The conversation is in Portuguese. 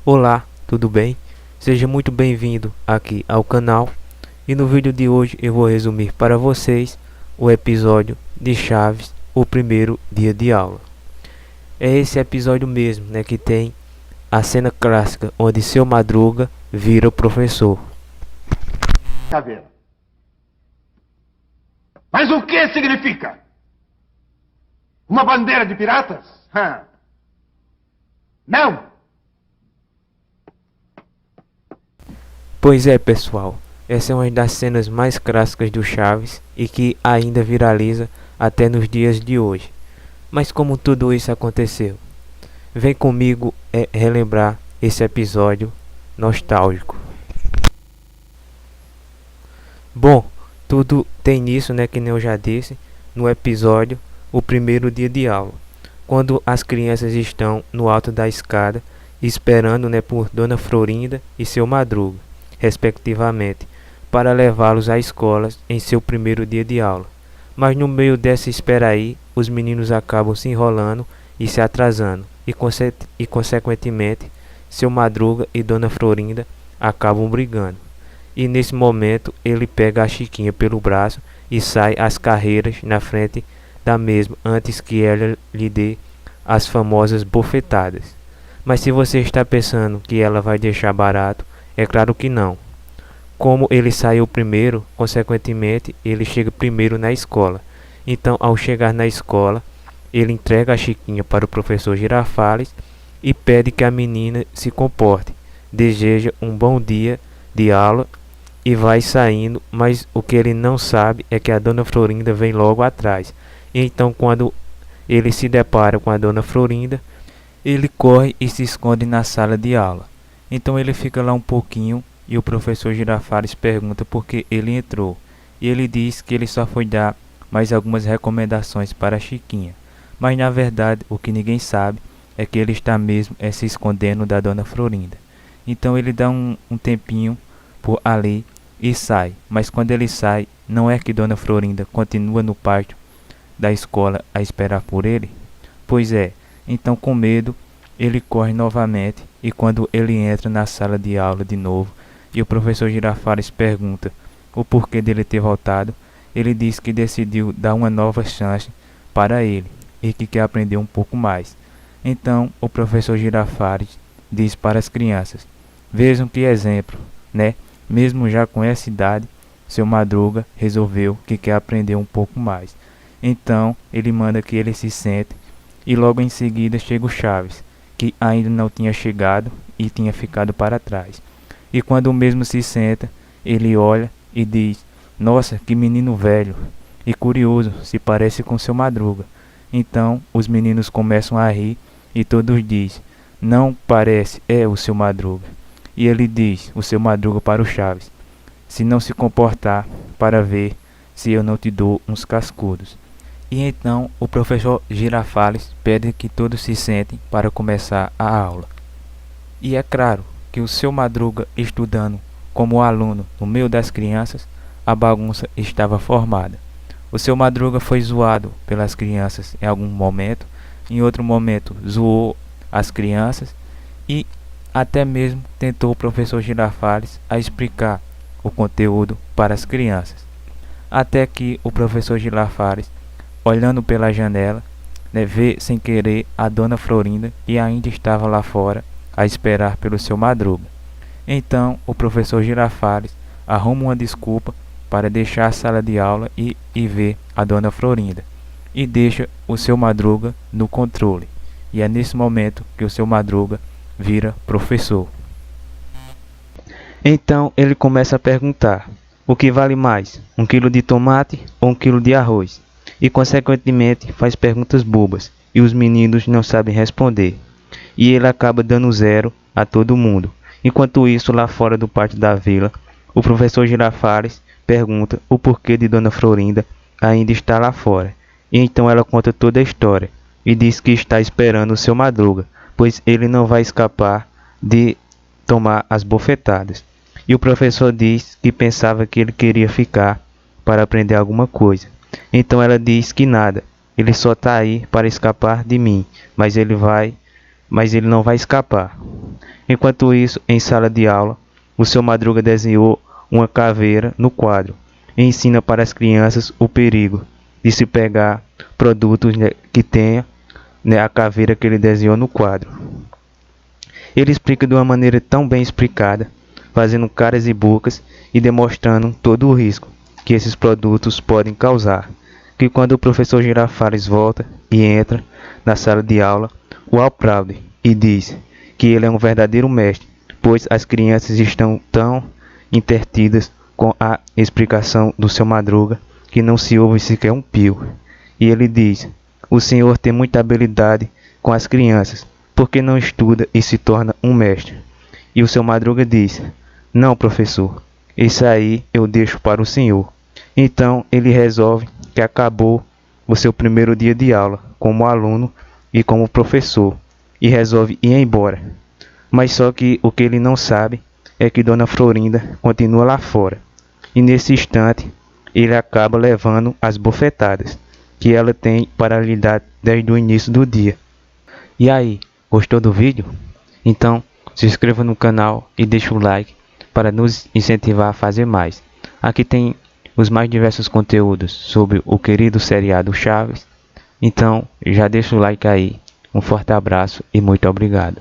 Olá, tudo bem? Seja muito bem-vindo aqui ao canal e no vídeo de hoje eu vou resumir para vocês o episódio de Chaves, o primeiro dia de aula. É esse episódio mesmo, que tem a cena clássica onde seu Madruga vira o professor. Caveira. Mas o que significa? Uma bandeira de piratas? Não! Pois é, pessoal, essa é uma das cenas mais clássicas do Chaves e que ainda viraliza até nos dias de hoje. Mas como tudo isso aconteceu? Vem comigo relembrar esse episódio nostálgico. Bom, tudo tem início, que nem eu já disse, no episódio O Primeiro Dia de Aula, quando as crianças estão no alto da escada esperando, por Dona Florinda e seu Madruga, respectivamente, para levá-los à escola em seu primeiro dia de aula. Mas no meio dessa espera aí, os meninos acabam se enrolando e se atrasando, e consequentemente, seu Madruga e Dona Florinda acabam brigando. E nesse momento ele pega a Chiquinha pelo braço e sai às carreiras na frente da mesma antes que ela lhe dê as famosas bofetadas. Mas se você está pensando que ela vai deixar barato, é claro que não. Como ele saiu primeiro, consequentemente ele chega primeiro na escola. Então, ao chegar na escola, ele entrega a Chiquinha para o professor Girafales e pede que a menina se comporte, deseja um bom dia de aula e vai saindo, mas o que ele não sabe é que a Dona Florinda vem logo atrás. Então, quando ele se depara com a Dona Florinda, ele corre e se esconde na sala de aula. Então ele fica lá um pouquinho e o professor Girafales pergunta por que ele entrou. E ele diz que ele só foi dar mais algumas recomendações para a Chiquinha. Mas na verdade o que ninguém sabe é que ele está mesmo se escondendo da Dona Florinda. Então ele dá um tempinho por ali e sai. Mas quando ele sai, não é que Dona Florinda continua no pátio da escola a esperar por ele? Pois é, então com medo ele corre novamente e quando ele entra na sala de aula de novo e o professor Girafales pergunta o porquê dele ter voltado, ele diz que decidiu dar uma nova chance para ele e que quer aprender um pouco mais. Então o professor Girafales diz para as crianças: vejam que exemplo, Mesmo já com essa idade, seu Madruga resolveu que quer aprender um pouco mais. Então ele manda que ele se sente e logo em seguida chega o Chaves, que ainda não tinha chegado e tinha ficado para trás. E quando o mesmo se senta, ele olha e diz: nossa, que menino velho e curioso, se parece com seu Madruga. Então os meninos começam a rir e todos dizem: não parece, é o seu Madruga. E ele diz, o seu Madruga, para o Chaves: se não se comportar para ver se eu não te dou uns cascudos. E então o professor Girafales pede que todos se sentem para começar a aula. E é claro que o seu Madruga, estudando como aluno no meio das crianças, a bagunça estava formada. O seu Madruga foi zoado pelas crianças em algum momento, em outro momento zoou as crianças e até mesmo tentou o professor Girafales a explicar o conteúdo para as crianças. Até que o professor Girafales, olhando pela janela, vê sem querer a Dona Florinda que ainda estava lá fora a esperar pelo seu Madruga. Então o professor Girafales arruma uma desculpa para deixar a sala de aula e ver a Dona Florinda e deixa o seu Madruga no controle. E é nesse momento que o seu Madruga vira professor. Então ele começa a perguntar: o que vale mais, 1 quilo de tomate ou 1 quilo de arroz? E consequentemente faz perguntas bobas e os meninos não sabem responder. E ele acaba dando 0 a todo mundo. Enquanto isso, lá fora do pátio da vila, o professor Girafales pergunta o porquê de Dona Florinda ainda está lá fora. E então ela conta toda a história e diz que está esperando o seu Madruga, pois ele não vai escapar de tomar as bofetadas. E o professor diz que pensava que ele queria ficar para aprender alguma coisa. Então ela diz que nada, ele só está aí para escapar de mim, mas ele não vai escapar. Enquanto isso, em sala de aula, o seu Madruga desenhou uma caveira no quadro e ensina para as crianças o perigo de se pegar produtos, que tenha, a caveira que ele desenhou no quadro. Ele explica de uma maneira tão bem explicada, fazendo caras e bocas e demonstrando todo o risco que esses produtos podem causar, que quando o professor Girafales volta e entra na sala de aula, o aplaude e diz que ele é um verdadeiro mestre, pois as crianças estão tão entretidas com a explicação do seu Madruga que não se ouve sequer um pio. E ele diz: o senhor tem muita habilidade com as crianças, por que não estuda e se torna um mestre? E o seu Madruga diz: não, professor, isso aí eu deixo para o senhor. Então ele resolve que acabou o seu primeiro dia de aula como aluno e como professor e resolve ir embora. Mas só que o que ele não sabe é que Dona Florinda continua lá fora. E nesse instante ele acaba levando as bofetadas que ela tem para lhe dar desde o início do dia. E aí, gostou do vídeo? Então se inscreva no canal e deixe o like para nos incentivar a fazer mais. Aqui tem os mais diversos conteúdos sobre o querido seriado Chaves. Então já deixa o like aí. Um forte abraço e muito obrigado.